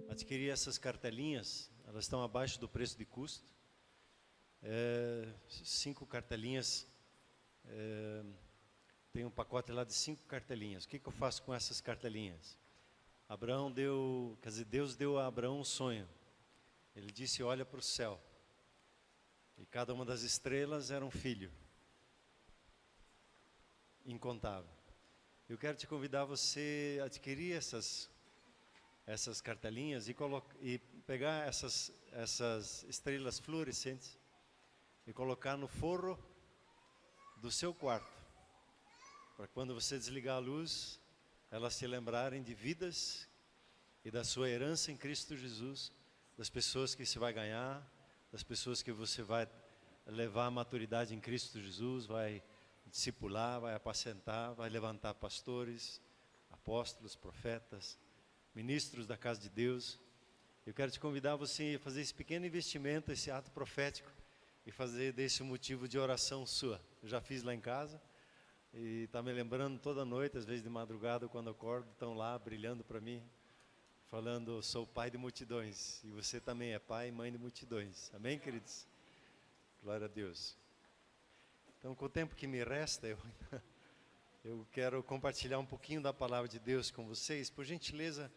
Adquiri essas cartelinhas, elas estão abaixo do preço de custo. 5 cartelinhas, tem um pacote lá de 5 cartelinhas. O que eu faço com essas cartelinhas? Deus deu a Abraão um sonho. Ele disse: olha para o céu. E cada uma das estrelas era um filho. Incontável. Eu quero te convidar a você adquirir essas cartelinhas e pegar essas estrelas fluorescentes e colocar no forro do seu quarto, para quando você desligar a luz, elas te lembrarem de vidas e da sua herança em Cristo Jesus, das pessoas que você vai ganhar, das pessoas que você vai levar à maturidade em Cristo Jesus, vai discipular, vai apacentar, vai levantar pastores, apóstolos, profetas, ministros da casa de Deus. Eu quero te convidar a você a fazer esse pequeno investimento, esse ato profético, e fazer desse um motivo de oração sua. Eu já fiz lá em casa, e está me lembrando toda noite, às vezes de madrugada, quando eu acordo, estão lá brilhando para mim, falando: sou pai de multidões, e você também é pai e mãe de multidões. Amém, queridos? Glória a Deus. Então, com o tempo que me resta, eu quero compartilhar um pouquinho da palavra de Deus com vocês. Por gentileza,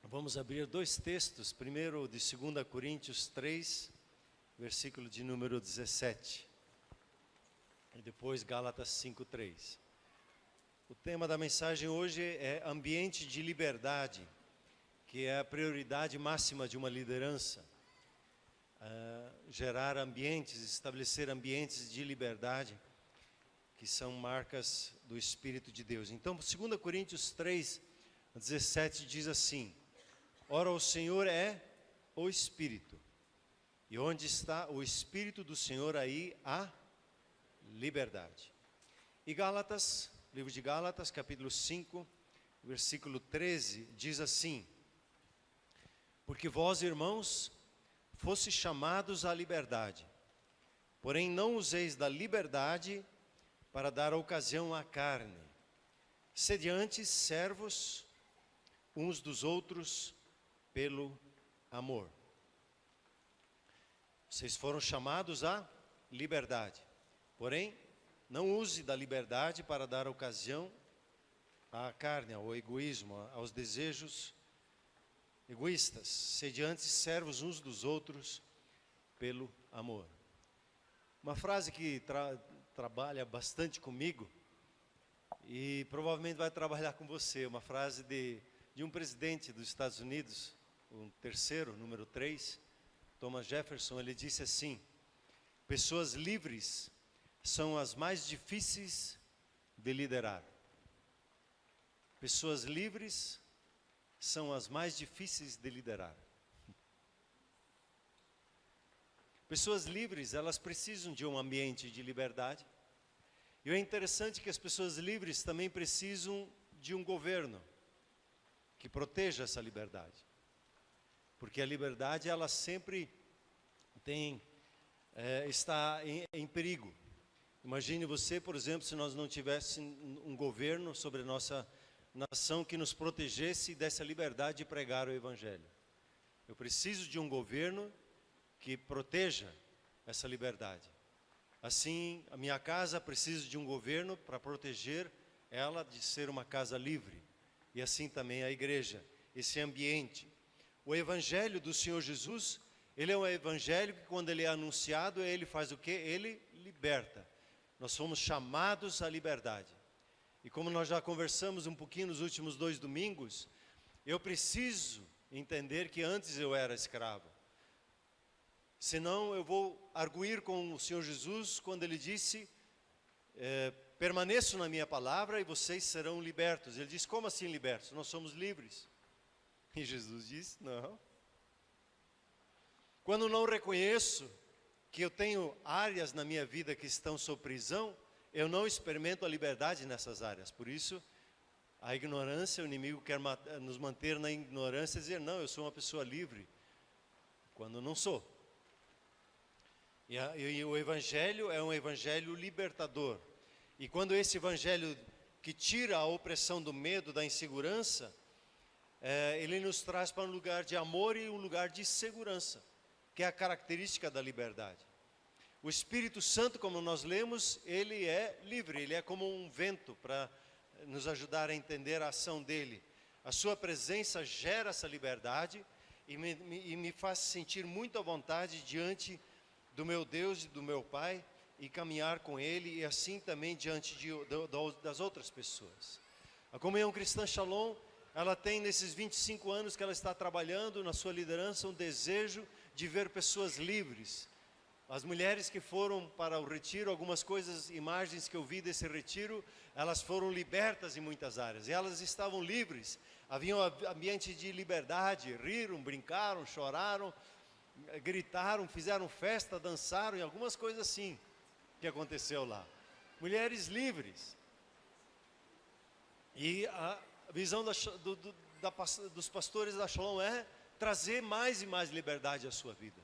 vamos abrir 2 textos. Primeiro, de 2 Coríntios 3, versículo de número 17. E depois Gálatas 5:3. O tema da mensagem hoje é ambiente de liberdade, que é a prioridade máxima de uma liderança. Gerar ambientes, estabelecer ambientes de liberdade, que são marcas do Espírito de Deus. Então, 2 Coríntios 3, 17 diz assim: ora, o Senhor é o Espírito, e onde está o Espírito do Senhor, aí há liberdade. E Gálatas, livro de Gálatas, capítulo 5, versículo 13, diz assim: porque vós, irmãos, fostes chamados à liberdade, porém não useis da liberdade para dar ocasião à carne. Sede antes servos uns dos outros pelo amor. Vocês foram chamados à liberdade, porém não use da liberdade para dar ocasião à carne, ao egoísmo, aos desejos egoístas. Sede antes servos uns dos outros pelo amor. Uma frase que trabalha bastante comigo e provavelmente vai trabalhar com você. Uma frase de um presidente dos Estados Unidos, o terceiro, número 3, Thomas Jefferson. Ele disse assim: pessoas livres são as mais difíceis de liderar. Pessoas livres são as mais difíceis de liderar. Pessoas livres, elas precisam de um ambiente de liberdade. E é interessante que as pessoas livres também precisam de um governo que proteja essa liberdade. Porque a liberdade, ela sempre está em perigo. Imagine você, por exemplo, se nós não tivéssemos um governo sobre a nossa nação que nos protegesse e desse a liberdade de pregar o Evangelho. Eu preciso de um governo que proteja essa liberdade. Assim, a minha casa precisa de um governo para proteger ela de ser uma casa livre. E assim também a igreja, esse ambiente. O Evangelho do Senhor Jesus, ele é um evangelho que, quando ele é anunciado, ele faz o quê? Ele liberta. Nós fomos chamados à liberdade. E como nós já conversamos um pouquinho nos últimos 2 domingos, eu preciso entender que antes eu era escravo. Senão eu vou arguir com o Senhor Jesus quando ele disse: permaneço na minha palavra e vocês serão libertos. Ele disse: como assim libertos? Nós somos livres. E Jesus disse: não. Quando não reconheço que eu tenho áreas na minha vida que estão sob prisão, eu não experimento a liberdade nessas áreas. Por isso, a ignorância, o inimigo quer nos manter na ignorância e dizer: não, eu sou uma pessoa livre, quando não sou. E o Evangelho é um Evangelho libertador. E quando esse Evangelho que tira a opressão do medo, da insegurança, ele nos traz para um lugar de amor e um lugar de segurança, que é a característica da liberdade. O Espírito Santo, como nós lemos, ele é livre, ele é como um vento para nos ajudar a entender a ação dele. A sua presença gera essa liberdade e me faz sentir muito à vontade diante do meu Deus e do meu Pai e caminhar com Ele e assim também diante das outras pessoas. A Comunhão Cristã Shalom, ela tem nesses 25 anos que ela está trabalhando na sua liderança um desejo de ver pessoas livres. As mulheres que foram para o retiro, algumas coisas, imagens que eu vi desse retiro, elas foram libertas em muitas áreas, e elas estavam livres, havia um ambiente de liberdade, riram, brincaram, choraram, gritaram, fizeram festa, dançaram, e algumas coisas assim que aconteceu lá. Mulheres livres. E a visão dos pastores da Shalom é trazer mais e mais liberdade à sua vida.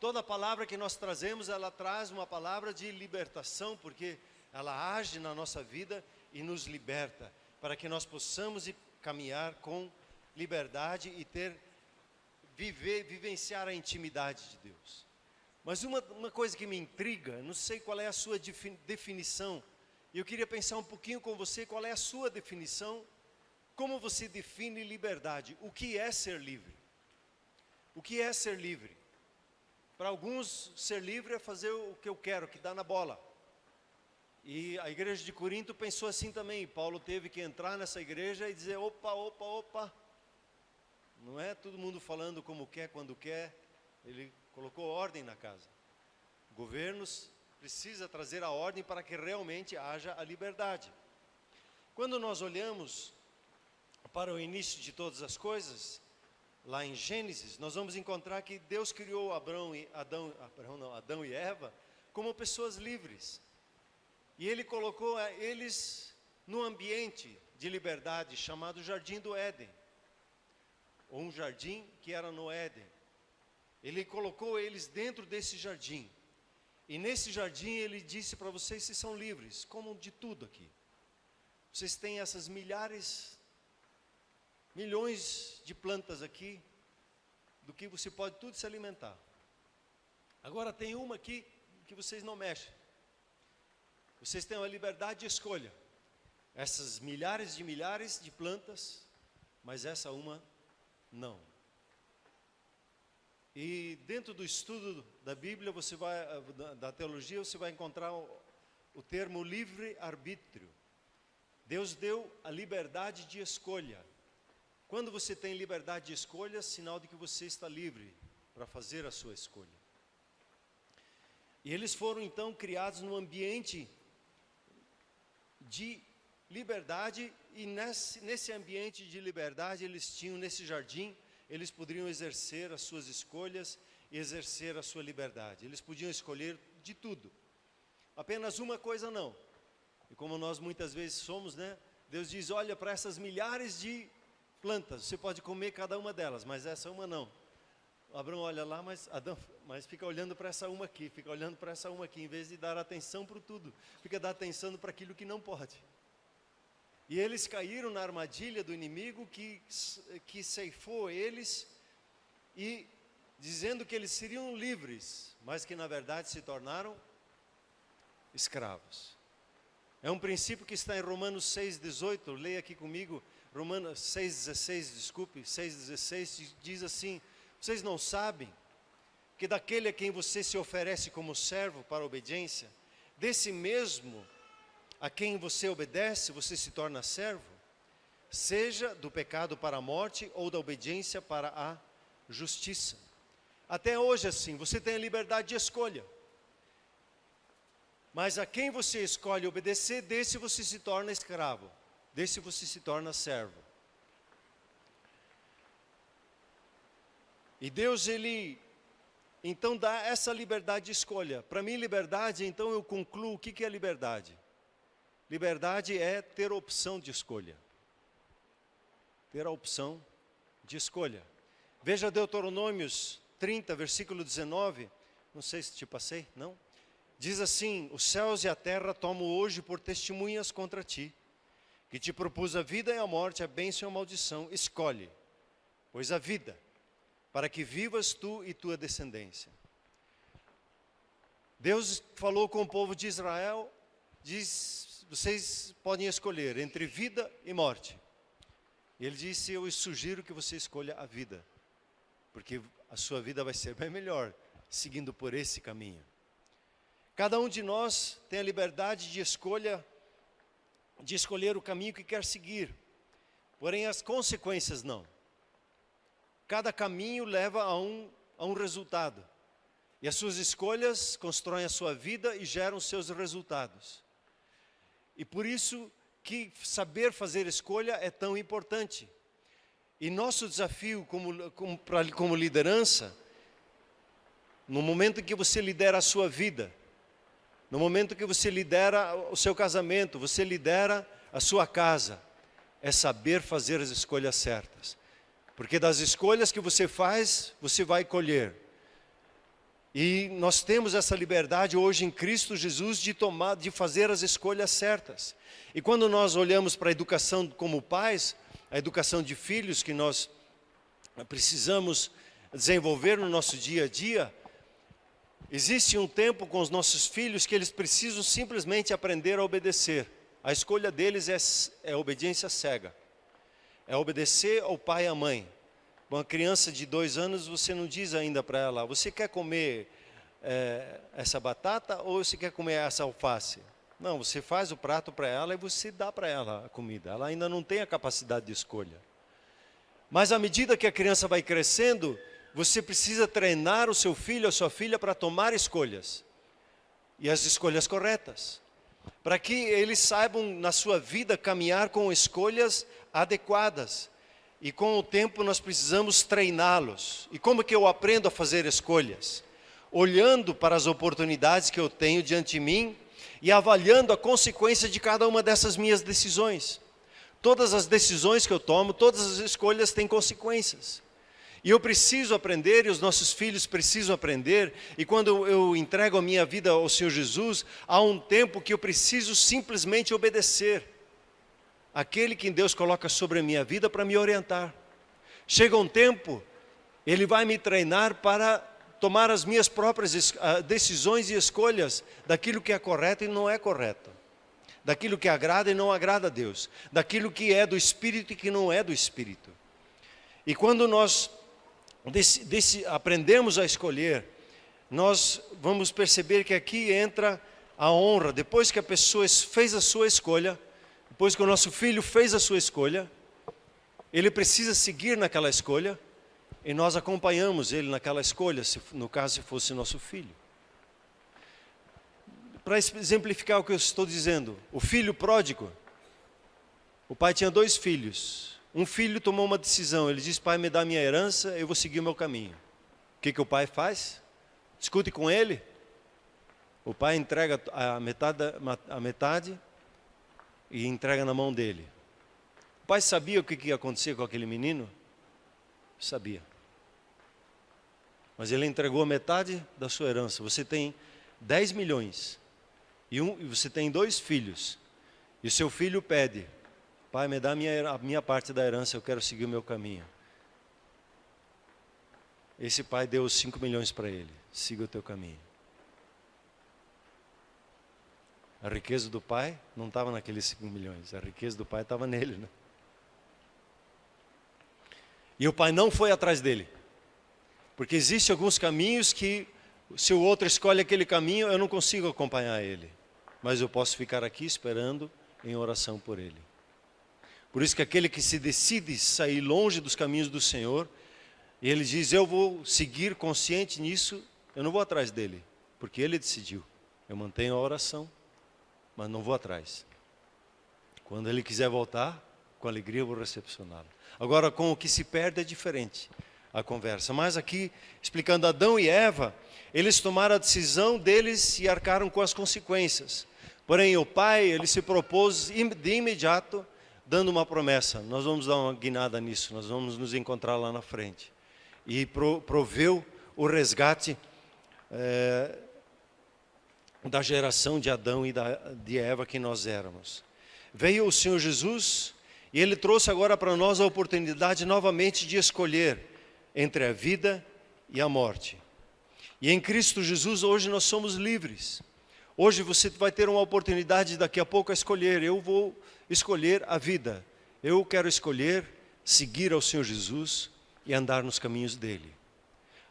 Toda palavra que nós trazemos, ela traz uma palavra de libertação, porque ela age na nossa vida e nos liberta, para que nós possamos caminhar com liberdade e vivenciar a intimidade de Deus. Mas uma coisa que me intriga, não sei qual é a sua definição, e eu queria pensar um pouquinho com você, qual é a sua definição, como você define liberdade, o que é ser livre? O que é ser livre? Para alguns, ser livre é fazer o que eu quero, que dá na bola. E a igreja de Corinto pensou assim também. Paulo teve que entrar nessa igreja e dizer, opa. Não é todo mundo falando como quer, quando quer. Ele colocou ordem na casa. Governos precisa trazer a ordem para que realmente haja a liberdade. Quando nós olhamos para o início de todas as coisas, lá em Gênesis, nós vamos encontrar que Deus criou Adão e Eva como pessoas livres. E Ele colocou eles num ambiente de liberdade chamado Jardim do Éden. Ou um jardim que era no Éden. Ele colocou eles dentro desse jardim. E nesse jardim Ele disse para vocês, vocês são livres, comam de tudo aqui. Vocês têm essas milhões de plantas aqui, do que você pode tudo se alimentar. Agora tem uma aqui que vocês não mexem. Vocês têm a liberdade de escolha. Essas milhares de plantas, mas essa uma não. E dentro do estudo da Bíblia, da teologia, você vai encontrar o termo livre-arbítrio. Deus deu a liberdade de escolha. Quando você tem liberdade de escolha, sinal de que você está livre para fazer a sua escolha. E eles foram então criados num ambiente de liberdade, e nesse ambiente de liberdade eles tinham, nesse jardim, eles poderiam exercer as suas escolhas e exercer a sua liberdade. Eles podiam escolher de tudo. Apenas uma coisa não. E como nós muitas vezes somos, né? Deus diz, olha para essas milhares de plantas, você pode comer cada uma delas, mas essa uma não. Abraão olha lá, mas fica olhando para essa uma aqui, em vez de dar atenção para tudo, fica dar atenção para aquilo que não pode. E eles caíram na armadilha do inimigo que ceifou eles, e dizendo que eles seriam livres, mas que na verdade se tornaram escravos. É um princípio que está em Romanos 6,18, leia aqui comigo, Romanos 6,16 diz assim, vocês não sabem que daquele a quem você se oferece como servo para a obediência, desse mesmo a quem você obedece, você se torna servo, seja do pecado para a morte ou da obediência para a justiça. Até hoje assim, você tem a liberdade de escolha. Mas a quem você escolhe obedecer, desse você se torna escravo, desse você se torna servo. E Deus, Ele, então dá essa liberdade de escolha. Para mim, liberdade, então eu concluo, o que é liberdade? Liberdade é ter opção de escolha. Ter a opção de escolha. Veja Deuteronômios 30, versículo 19, Não sei se te passei, não? Diz assim: os céus e a terra tomam hoje por testemunhas contra ti, que te propus a vida e a morte, a bênção e a maldição. Escolhe, pois a vida, para que vivas tu e tua descendência. Deus falou com o povo de Israel, diz: vocês podem escolher entre vida e morte. E ele disse: eu sugiro que você escolha a vida, porque a sua vida vai ser bem melhor seguindo por esse caminho. Cada um de nós tem a liberdade de escolher o caminho que quer seguir, porém as consequências não. Cada caminho leva a um resultado, e as suas escolhas constroem a sua vida e geram seus resultados. E por isso que saber fazer escolha é tão importante. E nosso desafio como liderança, no momento em que você lidera a sua vida, no momento que você lidera o seu casamento, você lidera a sua casa, é saber fazer as escolhas certas. Porque das escolhas que você faz, você vai colher. E nós temos essa liberdade hoje em Cristo Jesus de fazer as escolhas certas. E quando nós olhamos para a educação como pais, a educação de filhos que nós precisamos desenvolver no nosso dia a dia, existe um tempo com os nossos filhos que eles precisam simplesmente aprender a obedecer. A escolha deles é obediência cega. É obedecer ao pai e à mãe. Uma criança de 2 anos, você não diz ainda para ela: você quer comer essa batata ou você quer comer essa alface? Não, você faz o prato para ela e você dá para ela a comida. Ela ainda não tem a capacidade de escolha. Mas à medida que a criança vai crescendo, você precisa treinar o seu filho ou a sua filha para tomar escolhas. E as escolhas corretas. Para que eles saibam na sua vida caminhar com escolhas adequadas. E com o tempo nós precisamos treiná-los. E como que eu aprendo a fazer escolhas? Olhando para as oportunidades que eu tenho diante de mim e avaliando a consequência de cada uma dessas minhas decisões. Todas as decisões que eu tomo, todas as escolhas têm consequências. E eu preciso aprender, e os nossos filhos precisam aprender, e quando eu entrego a minha vida ao Senhor Jesus, há um tempo que eu preciso simplesmente obedecer aquele que Deus coloca sobre a minha vida para me orientar. Chega um tempo, Ele vai me treinar para tomar as minhas próprias decisões e escolhas daquilo que é correto e não é correto, daquilo que agrada e não agrada a Deus, daquilo que é do Espírito e que não é do Espírito. E quando nós aprendemos a escolher, nós vamos perceber que aqui entra a honra. Depois que a pessoa fez a sua escolha, depois que o nosso filho fez a sua escolha, ele precisa seguir naquela escolha, e nós acompanhamos ele naquela escolha, no caso se fosse nosso filho. Para exemplificar o que eu estou dizendo, o filho pródigo, o pai tinha 2 filhos. Um filho tomou uma decisão, ele disse: pai, me dá minha herança, eu vou seguir o meu caminho. O que o pai faz? Discute com ele. O pai entrega a metade e entrega na mão dele. O pai sabia o que ia acontecer com aquele menino? Sabia. Mas ele entregou a metade da sua herança. Você tem 10 milhões e você tem 2 filhos. E o seu filho pede: pai, me dá a minha parte da herança, eu quero seguir o meu caminho. Esse pai deu os 5 milhões para ele: siga o teu caminho. A riqueza do pai não estava naqueles 5 milhões, a riqueza do pai estava nele, né? E o pai não foi atrás dele, porque existem alguns caminhos que, se o outro escolhe aquele caminho, eu não consigo acompanhar ele, mas eu posso ficar aqui esperando em oração por ele. Por isso que aquele que se decide sair longe dos caminhos do Senhor, e ele diz: eu vou seguir consciente nisso, eu não vou atrás dele, porque ele decidiu. Eu mantenho a oração, mas não vou atrás. Quando ele quiser voltar, com alegria eu vou recepcioná-lo. Agora, com o que se perde é diferente a conversa. Mas aqui, explicando Adão e Eva, eles tomaram a decisão deles e arcaram com as consequências. Porém, o pai, ele se propôs de imediato, dando uma promessa: nós vamos dar uma guinada nisso, nós vamos nos encontrar lá na frente. E proveu o resgate da geração de Adão e de Eva que nós éramos. Veio o Senhor Jesus e Ele trouxe agora para nós a oportunidade novamente de escolher entre a vida e a morte. E em Cristo Jesus hoje nós somos livres. Hoje você vai ter uma oportunidade daqui a pouco a escolher. Eu vou escolher a vida. Eu quero escolher seguir ao Senhor Jesus e andar nos caminhos dele.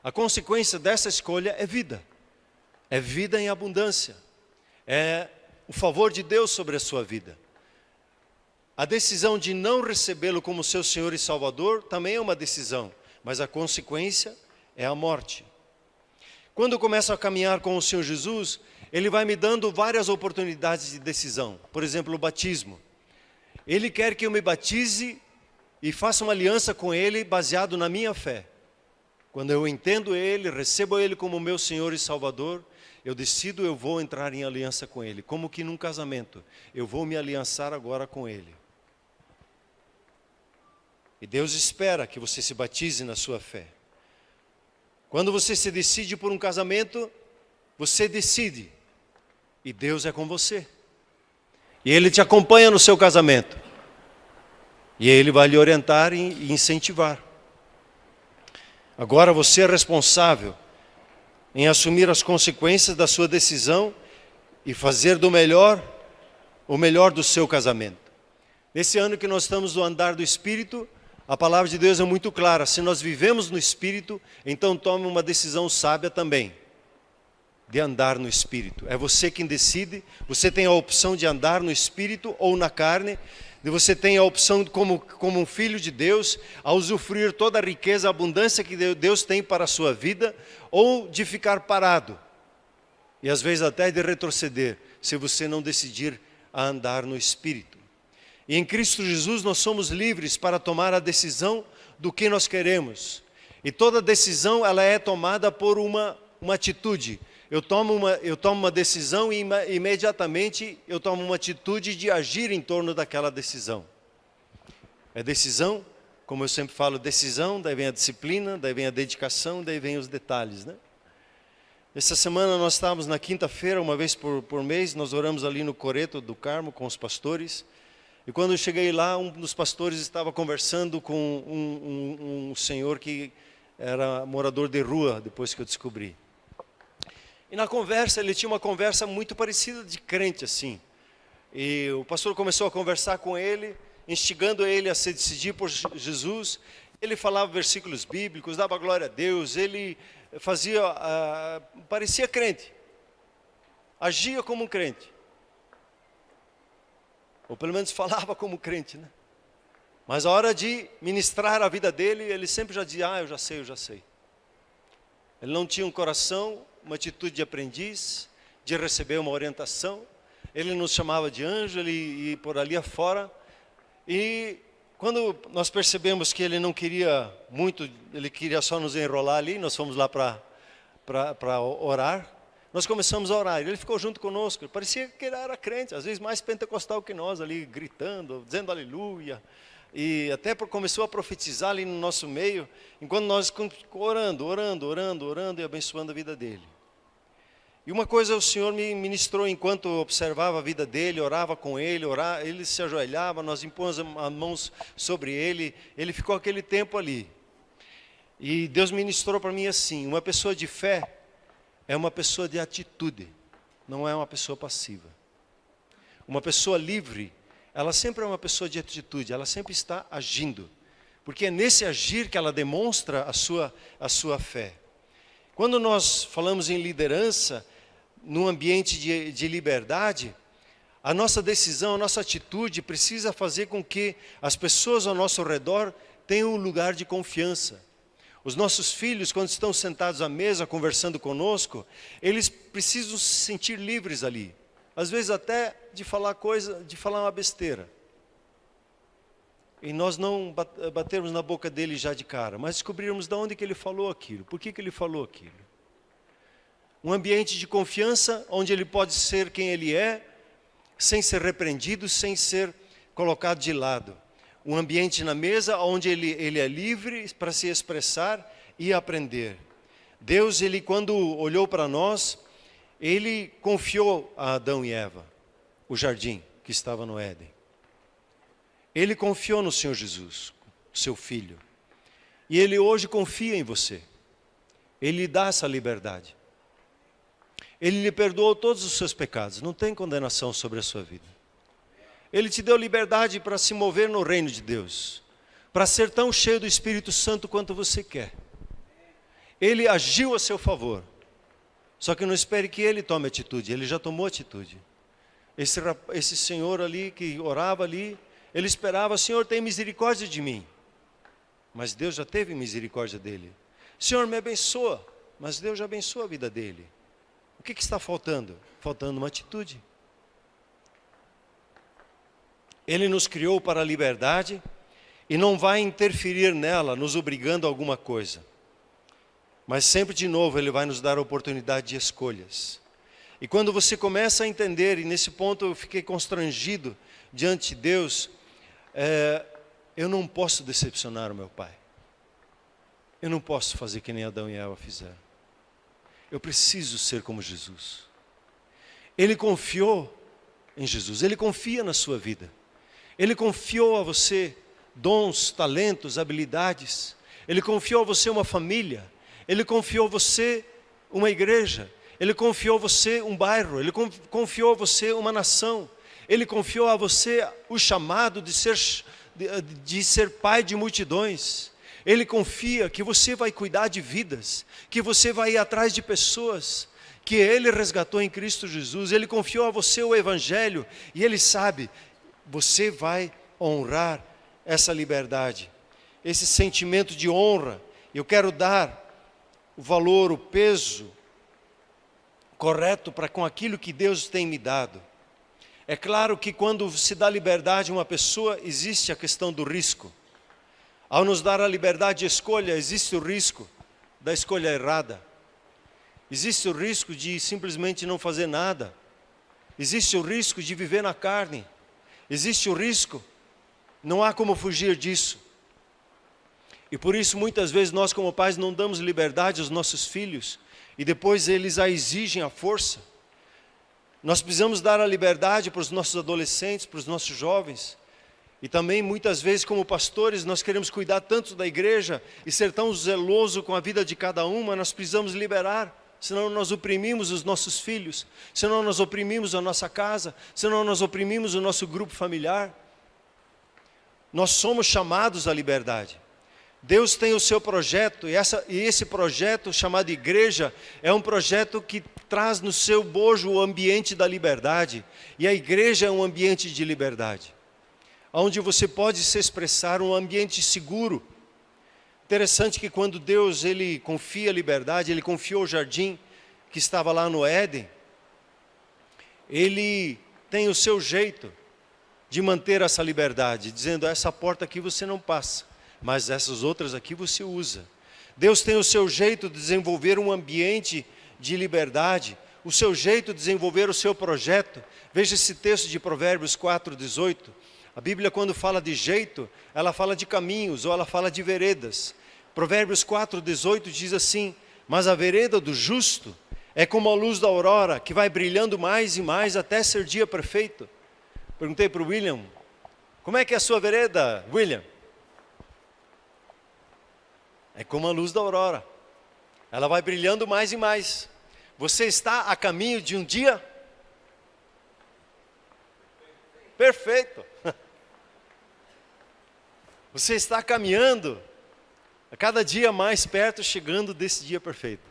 A consequência dessa escolha é vida. É vida em abundância. É o favor de Deus sobre a sua vida. A decisão de não recebê-lo como seu Senhor e Salvador também é uma decisão, mas a consequência é a morte. Quando eu começo a caminhar com o Senhor Jesus, Ele vai me dando várias oportunidades de decisão. Por exemplo, o batismo. Ele quer que eu me batize e faça uma aliança com Ele baseado na minha fé. Quando eu entendo Ele, recebo Ele como meu Senhor e Salvador, eu decido, eu vou entrar em aliança com Ele. Como que num casamento, eu vou me aliançar agora com Ele. E Deus espera que você se batize na sua fé. Quando você se decide por um casamento, você decide. E Deus é com você. E Ele te acompanha no seu casamento. E Ele vai lhe orientar e incentivar. Agora você é responsável em assumir as consequências da sua decisão e fazer o melhor do seu casamento. Nesse ano que nós estamos no andar do Espírito, a palavra de Deus é muito clara. Se nós vivemos no Espírito, então tome uma decisão sábia também, de andar no Espírito. É você quem decide, você tem a opção de andar no Espírito ou na carne, e você tem a opção como um filho de Deus, a usufruir toda a riqueza, a abundância que Deus tem para a sua vida, ou de ficar parado, e às vezes até de retroceder, se você não decidir a andar no Espírito. E em Cristo Jesus nós somos livres para tomar a decisão do que nós queremos. E toda decisão ela é tomada por uma atitude. Eu tomo uma decisão e imediatamente eu tomo uma atitude de agir em torno daquela decisão. É decisão, como eu sempre falo, decisão, daí vem a disciplina, daí vem a dedicação, daí vem os detalhes, né? Essa semana nós estávamos na quinta-feira, uma vez por mês, nós oramos ali no Coreto do Carmo com os pastores. E quando eu cheguei lá, um dos pastores estava conversando com um senhor que era morador de rua, depois que eu descobri. E na conversa, ele tinha uma conversa muito parecida de crente, assim. E o pastor começou a conversar com ele, instigando ele a se decidir por Jesus. Ele falava versículos bíblicos, dava glória a Deus, ele parecia crente. Agia como um crente. Ou pelo menos falava como crente, né? Mas a hora de ministrar a vida dele, ele sempre já dizia, eu já sei. Ele não tinha um coração, uma atitude de aprendiz, de receber uma orientação. Ele nos chamava de anjo, ele ia por ali afora. E quando nós percebemos que ele não queria muito, ele queria só nos enrolar ali, nós fomos lá para orar. Nós começamos a orar, ele ficou junto conosco, parecia que ele era crente, às vezes mais pentecostal que nós, ali gritando, dizendo aleluia, e até começou a profetizar ali no nosso meio, enquanto nós orando e abençoando a vida dele. E uma coisa o Senhor me ministrou enquanto eu observava a vida dele, orava com ele, ele se ajoelhava, nós impomos as mãos sobre ele, ele ficou aquele tempo ali. E Deus ministrou para mim assim, uma pessoa de fé, é uma pessoa de atitude, não é uma pessoa passiva. Uma pessoa livre, ela sempre é uma pessoa de atitude, ela sempre está agindo. Porque é nesse agir que ela demonstra a sua fé. Quando nós falamos em liderança, num ambiente de liberdade, a nossa decisão, a nossa atitude precisa fazer com que as pessoas ao nosso redor tenham um lugar de confiança. Os nossos filhos, quando estão sentados à mesa conversando conosco, eles precisam se sentir livres ali. Às vezes até de falar uma besteira. E nós não batermos na boca dele já de cara, mas descobrirmos de onde que ele falou aquilo, por que ele falou aquilo. Um ambiente de confiança, onde ele pode ser quem ele é, sem ser repreendido, sem ser colocado de lado. Um ambiente na mesa onde ele é livre para se expressar e aprender. Deus, ele quando olhou para nós, ele confiou a Adão e Eva o jardim que estava no Éden. Ele confiou no Senhor Jesus, seu Filho. E Ele hoje confia em você. Ele lhe dá essa liberdade. Ele lhe perdoou todos os seus pecados. Não tem condenação sobre a sua vida. Ele te deu liberdade para se mover no reino de Deus. Para ser tão cheio do Espírito Santo quanto você quer. Ele agiu a seu favor. Só que não espere que Ele tome atitude. Ele já tomou atitude. Esse senhor ali que orava ali, ele esperava: Senhor, tem misericórdia de mim. Mas Deus já teve misericórdia dele. Senhor, me abençoa. Mas Deus já abençoa a vida dele. O que está faltando? Faltando uma atitude. Ele nos criou para a liberdade e não vai interferir nela, nos obrigando a alguma coisa. Mas sempre de novo Ele vai nos dar a oportunidade de escolhas. E quando você começa a entender, e nesse ponto eu fiquei constrangido diante de Deus, eu não posso decepcionar o meu pai. Eu não posso fazer que nem Adão e Eva fizeram. Eu preciso ser como Jesus. Ele confiou em Jesus, Ele confia na sua vida. Ele confiou a você dons, talentos, habilidades. Ele confiou a você uma família. Ele confiou a você uma igreja. Ele confiou a você um bairro. Ele confiou a você uma nação. Ele confiou a você o chamado de ser pai de multidões. Ele confia que você vai cuidar de vidas, que você vai ir atrás de pessoas, que Ele resgatou em Cristo Jesus. Ele confiou a você o Evangelho e Ele sabe, você vai honrar essa liberdade, esse sentimento de honra. Eu quero dar o valor, o peso correto para com aquilo que Deus tem me dado. É claro que quando se dá liberdade a uma pessoa, existe a questão do risco. Ao nos dar a liberdade de escolha, existe o risco da escolha errada. Existe o risco de simplesmente não fazer nada. Existe o risco de viver na carne. Existe o risco, não há como fugir disso. E por isso muitas vezes nós como pais não damos liberdade aos nossos filhos e depois eles a exigem à força. Nós precisamos dar a liberdade para os nossos adolescentes, para os nossos jovens. E também muitas vezes como pastores nós queremos cuidar tanto da igreja e ser tão zeloso com a vida de cada uma, nós precisamos liberar. Senão nós oprimimos os nossos filhos, senão nós oprimimos a nossa casa, senão nós oprimimos o nosso grupo familiar. Nós somos chamados à liberdade. Deus tem o seu projeto e esse projeto chamado igreja é um projeto que traz no seu bojo o ambiente da liberdade. E a igreja é um ambiente de liberdade, onde você pode se expressar, um ambiente seguro. Interessante que quando Deus ele confia a liberdade, Ele confiou o jardim que estava lá no Éden, Ele tem o seu jeito de manter essa liberdade, dizendo: essa porta aqui você não passa, mas essas outras aqui você usa. Deus tem o seu jeito de desenvolver um ambiente de liberdade, o seu jeito de desenvolver o seu projeto. Veja esse texto de Provérbios 4:18. A Bíblia, quando fala de jeito, ela fala de caminhos ou ela fala de veredas. Provérbios 4:18 diz assim: mas a vereda do justo é como a luz da aurora, que vai brilhando mais e mais até ser dia perfeito. Perguntei para o William: como é que é a sua vereda, William? É como a luz da aurora, ela vai brilhando mais e mais. Você está a caminho de um dia perfeito. Você está caminhando a cada dia mais perto, chegando desse dia perfeito.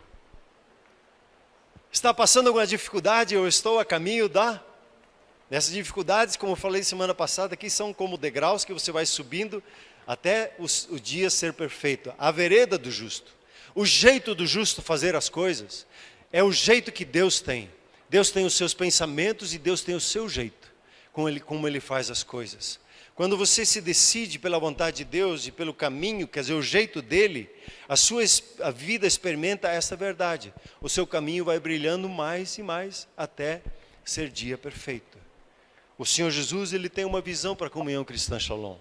Está passando alguma dificuldade? Eu estou a caminho dessas dificuldades, como eu falei semana passada, aqui são como degraus que você vai subindo até o dia ser perfeito. A vereda do justo, o jeito do justo fazer as coisas, é o jeito que Deus tem. Deus tem os seus pensamentos e Deus tem o seu jeito, como Ele faz as coisas. Quando você se decide pela vontade de Deus e pelo caminho, quer dizer, o jeito dele, a vida experimenta essa verdade. O seu caminho vai brilhando mais e mais até ser dia perfeito. O Senhor Jesus, Ele tem uma visão para a comunhão cristã Shalom.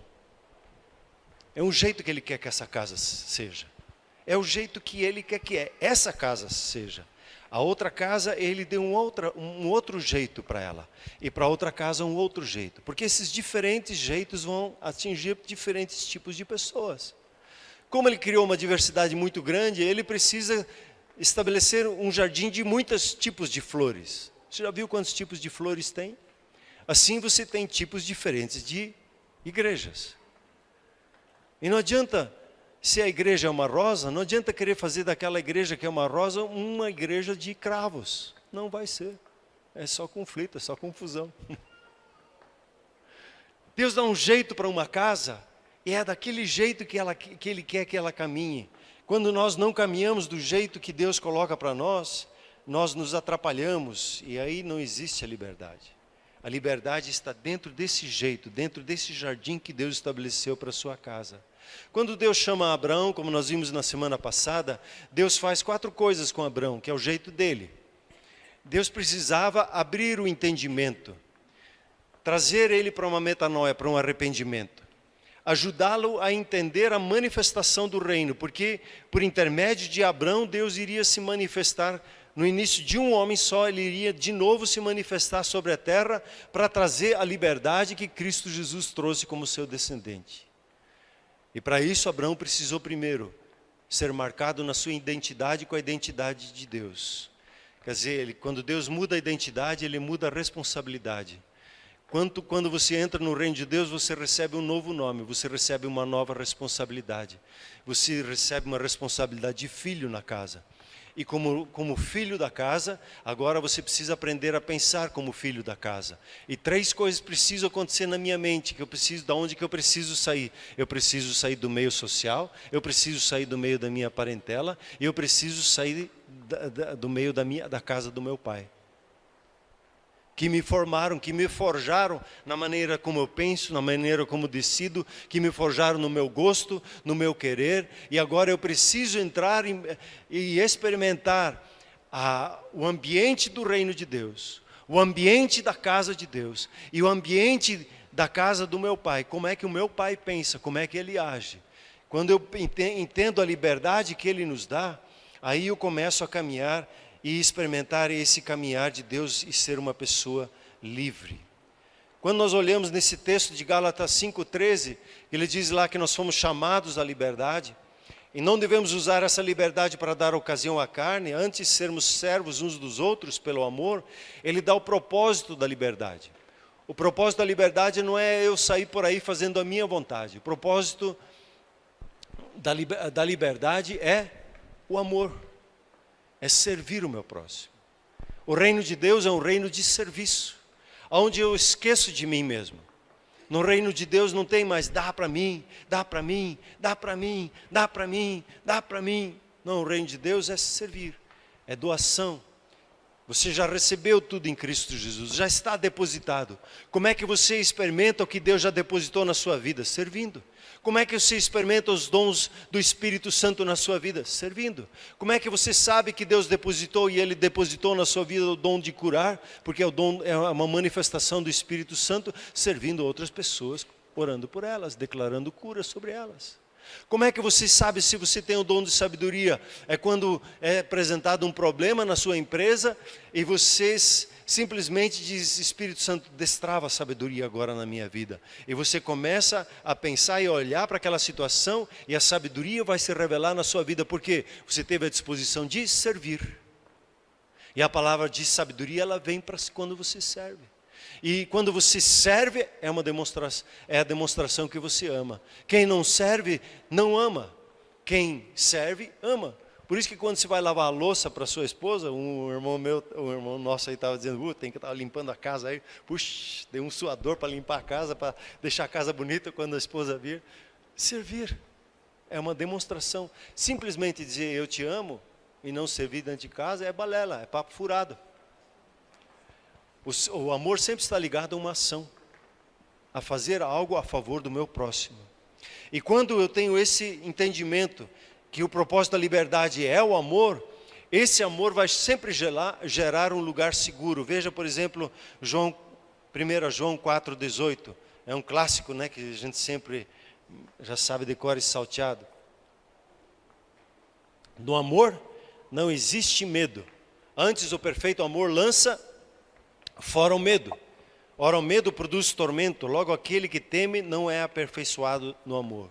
É um jeito que Ele quer que essa casa seja. é o jeito que Ele quer que essa casa seja. A outra casa, Ele deu um outro jeito para ela. E para outra casa, um outro jeito. Porque esses diferentes jeitos vão atingir diferentes tipos de pessoas. Como Ele criou uma diversidade muito grande, Ele precisa estabelecer um jardim de muitos tipos de flores. Você já viu quantos tipos de flores tem? Assim você tem tipos diferentes de igrejas. E não adianta, se a igreja é uma rosa, não adianta querer fazer daquela igreja que é uma rosa uma igreja de cravos. Não vai ser. É só conflito, é só confusão. Deus dá um jeito para uma casa, e é daquele jeito que Ele quer que ela caminhe. Quando nós não caminhamos do jeito que Deus coloca para nós nos atrapalhamos, e aí não existe a liberdade. A liberdade está dentro desse jeito, dentro desse jardim que Deus estabeleceu para a sua casa. Quando Deus chama Abraão, como nós vimos na semana passada, Deus faz 4 coisas com Abraão, que é o jeito dele. Deus precisava abrir o entendimento, trazer ele para uma metanoia, para um arrependimento, ajudá-lo a entender a manifestação do reino, porque por intermédio de Abraão, Deus iria se manifestar. No início de um homem só, Ele iria de novo se manifestar sobre a terra para trazer a liberdade que Cristo Jesus trouxe como seu descendente. E para isso Abraão precisou primeiro ser marcado na sua identidade com a identidade de Deus. Quer dizer, quando Deus muda a identidade, Ele muda a responsabilidade. Quando você entra no reino de Deus, você recebe um novo nome, você recebe uma nova responsabilidade. Você recebe uma responsabilidade de filho na casa. E como filho da casa, agora você precisa aprender a pensar como filho da casa. E 3 coisas precisam acontecer na minha mente, da onde que eu preciso sair. Eu preciso sair do meio social, eu preciso sair do meio da minha parentela, e eu preciso sair do meio da casa do meu pai. Que me formaram, que me forjaram na maneira como eu penso, na maneira como decido, que me forjaram no meu gosto, no meu querer, e agora eu preciso entrar e experimentar o ambiente do reino de Deus, o ambiente da casa de Deus, e o ambiente da casa do meu pai, como é que o meu pai pensa, como é que ele age. Quando eu entendo a liberdade que ele nos dá, aí eu começo a caminhar e experimentar esse caminhar de Deus e ser uma pessoa livre. Quando nós olhamos nesse texto de Gálatas 5,13, ele diz lá que nós fomos chamados à liberdade, e não devemos usar essa liberdade para dar ocasião à carne, antes sermos servos uns dos outros pelo amor. Ele dá o propósito da liberdade. O propósito da liberdade não é eu sair por aí fazendo a minha vontade. O propósito da liberdade é o amor. É servir o meu próximo. O reino de Deus é um reino de serviço, onde eu esqueço de mim mesmo. No reino de Deus não tem mais dá para mim, dá para mim, dá para mim, dá para mim, dá para mim. Não, o reino de Deus é servir, é doação. Você já recebeu tudo em Cristo Jesus, já está depositado. Como é que você experimenta o que Deus já depositou na sua vida? Servindo. Como é que você experimenta os dons do Espírito Santo na sua vida? Servindo. Como é que você sabe que Deus depositou e Ele depositou na sua vida o dom de curar? Porque o dom é uma manifestação do Espírito Santo, servindo outras pessoas, orando por elas, declarando cura sobre elas. Como é que você sabe se você tem o dom de sabedoria? É quando é apresentado um problema na sua empresa e vocês simplesmente diz: Espírito Santo, destrava a sabedoria agora na minha vida. E você começa a pensar e olhar para aquela situação e a sabedoria vai se revelar na sua vida, porque você teve a disposição de servir. E a palavra de sabedoria, ela vem para quando você serve. E quando você serve, é a demonstração que você ama. Quem não serve, não ama. Quem serve, ama. Por isso que quando você vai lavar a louça para sua esposa, um irmão nosso aí estava dizendo, tem que estar limpando a casa aí. Puxa, deu um suador para limpar a casa, para deixar a casa bonita quando a esposa vir. Servir é uma demonstração. Simplesmente dizer eu te amo e não servir dentro de casa é balela, é papo furado. O amor sempre está ligado a uma ação, a fazer algo a favor do meu próximo. E quando eu tenho esse entendimento que o propósito da liberdade é o amor, esse amor vai sempre gerar um lugar seguro. Veja, por exemplo, 1 João 4,18. É um clássico, né, que a gente sempre já sabe de cor e salteado. No amor não existe medo. Antes, o perfeito amor lança fora o medo. Ora, o medo produz tormento, logo aquele que teme não é aperfeiçoado no amor.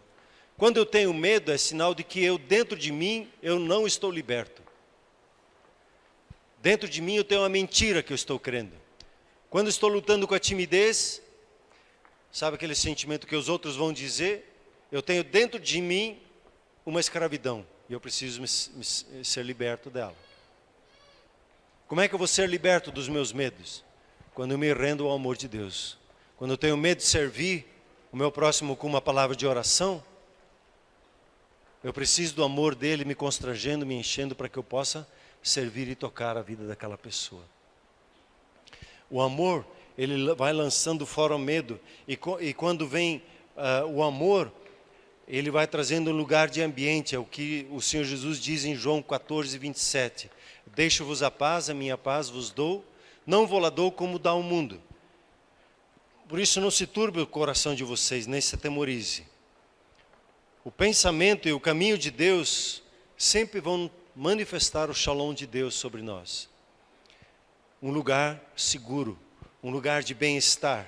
Quando eu tenho medo, é sinal de que dentro de mim, eu não estou liberto. Dentro de mim eu tenho uma mentira que eu estou crendo. Quando estou lutando com a timidez, sabe aquele sentimento que os outros vão dizer? Eu tenho dentro de mim uma escravidão e eu preciso ser liberto dela. Como é que eu vou ser liberto dos meus medos? Quando eu me rendo ao amor de Deus. Quando eu tenho medo de servir o meu próximo com uma palavra de oração, eu preciso do amor dele me constrangendo, me enchendo para que eu possa servir e tocar a vida daquela pessoa. O amor, ele vai lançando fora o medo. E quando vem o amor, ele vai trazendo um lugar de ambiente. É o que o Senhor Jesus diz em João 14, 27. Deixo-vos a paz, a minha paz vos dou. Não vou lá dou como dá o mundo. Por isso não se turbe o coração de vocês, nem se atemorize. O pensamento e o caminho de Deus sempre vão manifestar o shalom de Deus sobre nós. Um lugar seguro, um lugar de bem-estar,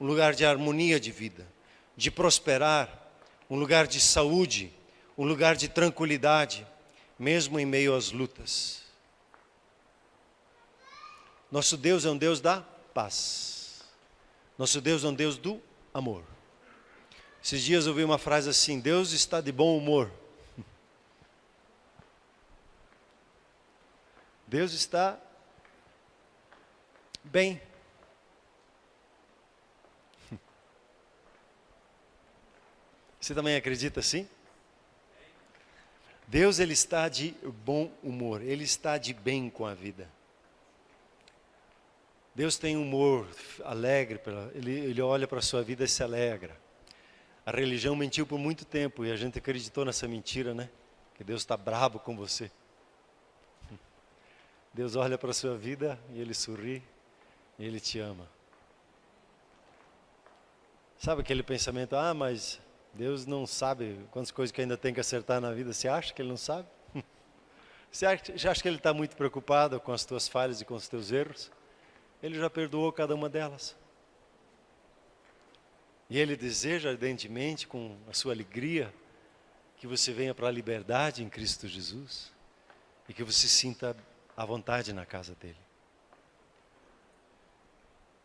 um lugar de harmonia de vida, de prosperar, um lugar de saúde, um lugar de tranquilidade, mesmo em meio às lutas. Nosso Deus é um Deus da paz. Nosso Deus é um Deus do amor. Esses dias eu ouvi uma frase assim: Deus está de bom humor. Deus está bem. Você também acredita assim? Deus, ele está de bom humor. Ele está de bem com a vida. Deus tem humor alegre, ele olha para a sua vida e se alegra. A religião mentiu por muito tempo e a gente acreditou nessa mentira, né? Que Deus está bravo com você. Deus olha para a sua vida e ele sorri e ele te ama. Sabe aquele pensamento, mas Deus não sabe quantas coisas que ainda tem que acertar na vida. Você acha que ele não sabe? Você acha que ele está muito preocupado com as tuas falhas e com os teus erros? Ele já perdoou cada uma delas. E ele deseja ardentemente, com a sua alegria, que você venha para a liberdade em Cristo Jesus e que você sinta à vontade na casa dele.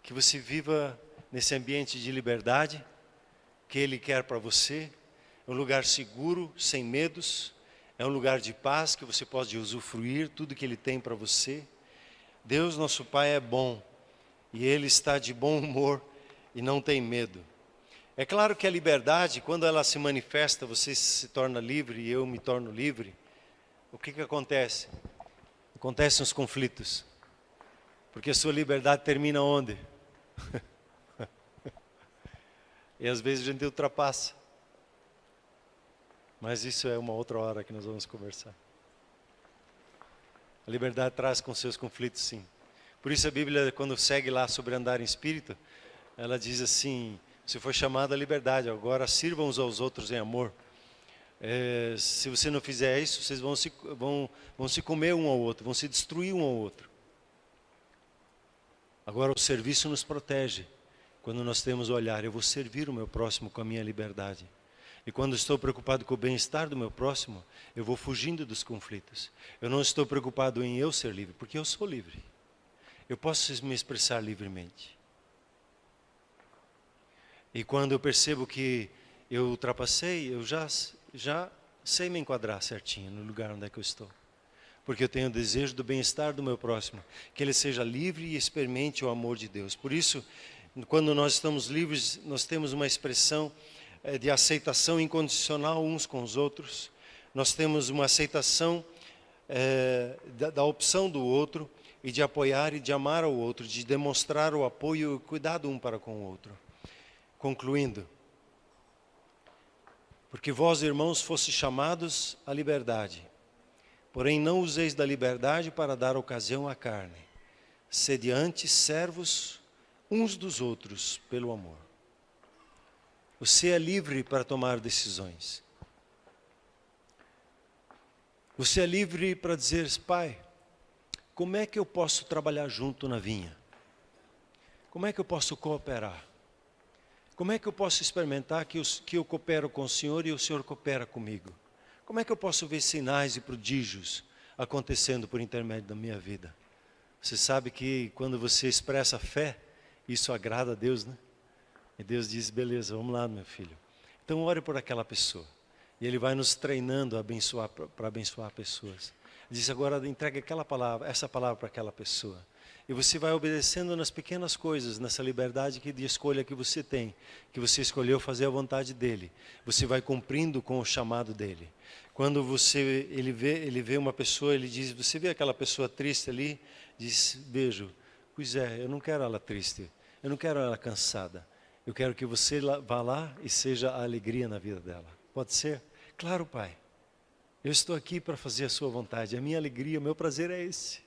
Que você viva nesse ambiente de liberdade que ele quer para você. É um lugar seguro, sem medos. É um lugar de paz que você pode usufruir tudo que ele tem para você. Deus, nosso Pai, é bom e ele está de bom humor e não tem medo. É claro que a liberdade, quando ela se manifesta, você se torna livre e eu me torno livre. O que acontece? Acontecem os conflitos. Porque a sua liberdade termina onde? E às vezes a gente ultrapassa. Mas isso é uma outra hora que nós vamos conversar. A liberdade traz com seus conflitos, sim. Por isso a Bíblia, quando segue lá sobre andar em espírito, ela diz assim: você foi chamado à liberdade, agora sirvam uns aos outros em amor. Se você não fizer isso, vocês vão se comer um ao outro, vão se destruir um ao outro. Agora o serviço nos protege. Quando nós temos o olhar, eu vou servir o meu próximo com a minha liberdade. E quando estou preocupado com o bem-estar do meu próximo, eu vou fugindo dos conflitos. Eu não estou preocupado em eu ser livre, porque eu sou livre. Eu posso me expressar livremente. E quando eu percebo que eu ultrapassei, eu já sei me enquadrar certinho no lugar onde é que eu estou. Porque eu tenho o desejo do bem-estar do meu próximo, que ele seja livre e experimente o amor de Deus. Por isso, quando nós estamos livres, nós temos uma expressão de aceitação incondicional uns com os outros. Nós temos uma aceitação da opção do outro e de apoiar e de amar ao outro, de demonstrar o apoio e o cuidado um para com o outro. Concluindo, porque vós, irmãos, fostes chamados à liberdade, porém não useis da liberdade para dar ocasião à carne. Sede antes servos uns dos outros pelo amor. Você é livre para tomar decisões. Você é livre para dizer: Pai, como é que eu posso trabalhar junto na vinha? Como é que eu posso cooperar? Como é que eu posso experimentar que eu coopero com o Senhor e o Senhor coopera comigo? Como é que eu posso ver sinais e prodígios acontecendo por intermédio da minha vida? Você sabe que quando você expressa fé, isso agrada a Deus, né? E Deus diz: beleza, vamos lá, meu filho. Então ore por aquela pessoa. E Ele vai nos treinando para abençoar pessoas. Diz: agora entregue essa palavra para aquela pessoa. E você vai obedecendo nas pequenas coisas, nessa liberdade de escolha que você tem, que você escolheu fazer a vontade dEle. Você vai cumprindo com o chamado dEle. Quando ele vê uma pessoa, ele diz: você vê aquela pessoa triste ali? Diz: vejo. Pois é, eu não quero ela triste, eu não quero ela cansada. Eu quero que você vá lá e seja a alegria na vida dela. Pode ser? Claro, Pai. Eu estou aqui para fazer a sua vontade. A minha alegria, o meu prazer é esse.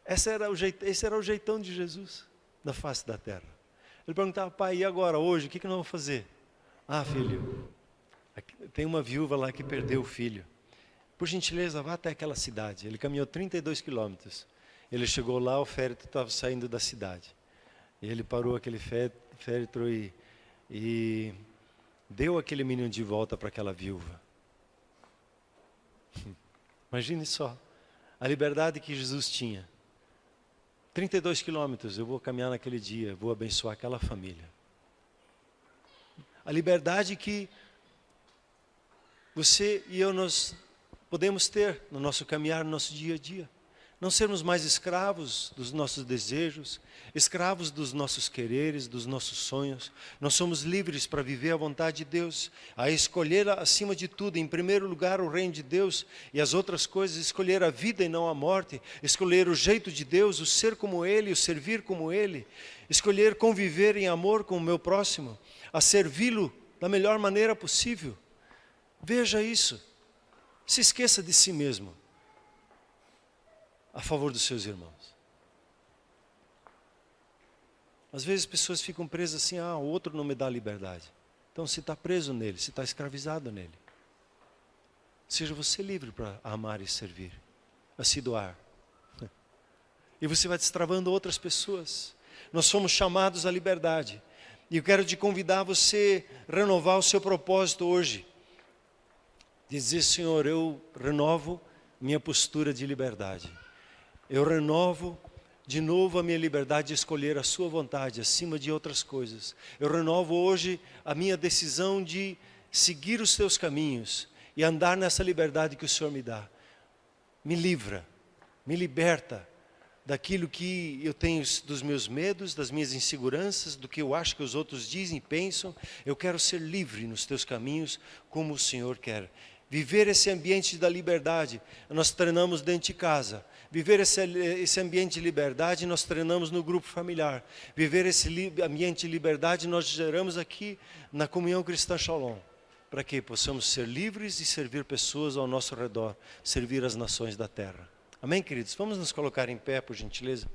Esse era o jeitão de Jesus na face da terra. Ele perguntava: Pai, e agora, hoje, o que nós vamos fazer? Ah, filho, tem uma viúva lá que perdeu o filho. Por gentileza, vá até aquela cidade. Ele caminhou 32 quilômetros. Ele chegou lá, o féretro estava saindo da cidade. E ele parou aquele féretro e deu aquele menino de volta para aquela viúva. Imagine só, a liberdade que Jesus tinha. 32 quilômetros, eu vou caminhar naquele dia, vou abençoar aquela família. A liberdade que você e eu nós podemos ter no nosso caminhar, no nosso dia a dia. Não sermos mais escravos dos nossos desejos, escravos dos nossos quereres, dos nossos sonhos. Nós somos livres para viver a vontade de Deus, a escolher acima de tudo, em primeiro lugar, o reino de Deus e as outras coisas, escolher a vida e não a morte, escolher o jeito de Deus, o ser como Ele, o servir como Ele, escolher conviver em amor com o meu próximo, a servi-lo da melhor maneira possível. Veja isso, se esqueça de si mesmo, a favor dos seus irmãos. Às vezes pessoas ficam presas assim: o outro não me dá liberdade. Então se está preso nele, se está escravizado nele, seja você livre para amar e servir, a se doar. E você vai destravando outras pessoas. Nós somos chamados à liberdade. E eu quero te convidar a você renovar o seu propósito hoje. Dizer: Senhor, eu renovo minha postura de liberdade. Eu renovo de novo a minha liberdade de escolher a sua vontade acima de outras coisas. Eu renovo hoje a minha decisão de seguir os teus caminhos e andar nessa liberdade que o Senhor me dá. Me livra, me liberta daquilo que eu tenho, dos meus medos, das minhas inseguranças, do que eu acho que os outros dizem e pensam. Eu quero ser livre nos teus caminhos como o Senhor quer. Viver esse ambiente da liberdade, nós treinamos dentro de casa. Viver esse ambiente de liberdade, nós treinamos no grupo familiar. Viver esse ambiente de liberdade, nós geramos aqui na Comunhão Cristã Shalom. Para que possamos ser livres e servir pessoas ao nosso redor, servir as nações da terra. Amém, queridos? Vamos nos colocar em pé, por gentileza.